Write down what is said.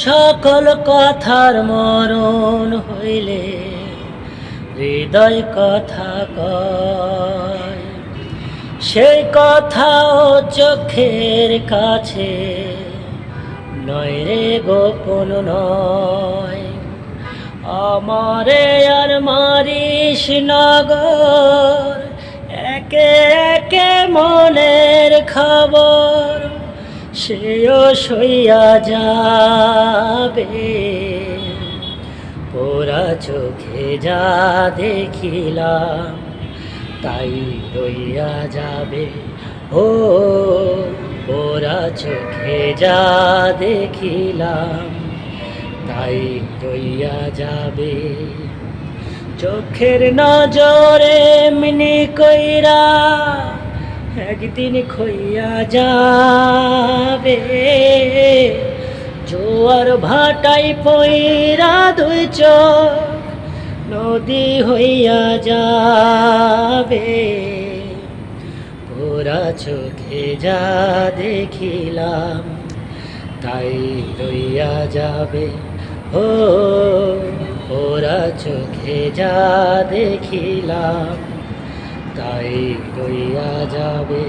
সকল কথার মরণ হইলে হৃদয় কথা কয়, সেই কথাও চোখের কাছে নয় রে, গোপন নয়। আমারে আর মারিস নগর, একে একে মনের খবর সেও সইয়া যাবে। পোড়া চোখে যা দেখিলাম তাই রইয়া যাবে। ও পোড়া চোখে যা দেখিলাম তাই রইয়া যাবে। চোখের নজরে এমনি কইরা একদিন খইয়া যাবে। জোয়ার ভাটাই পইরা দুই চোখ নদী হইয়া যাবে। পোড়া চোখে যা দেখিলাম তাই রইয়া যাবে। ও পোড়া চোখে যা দেখিলাম তাই রইয়া যাবে।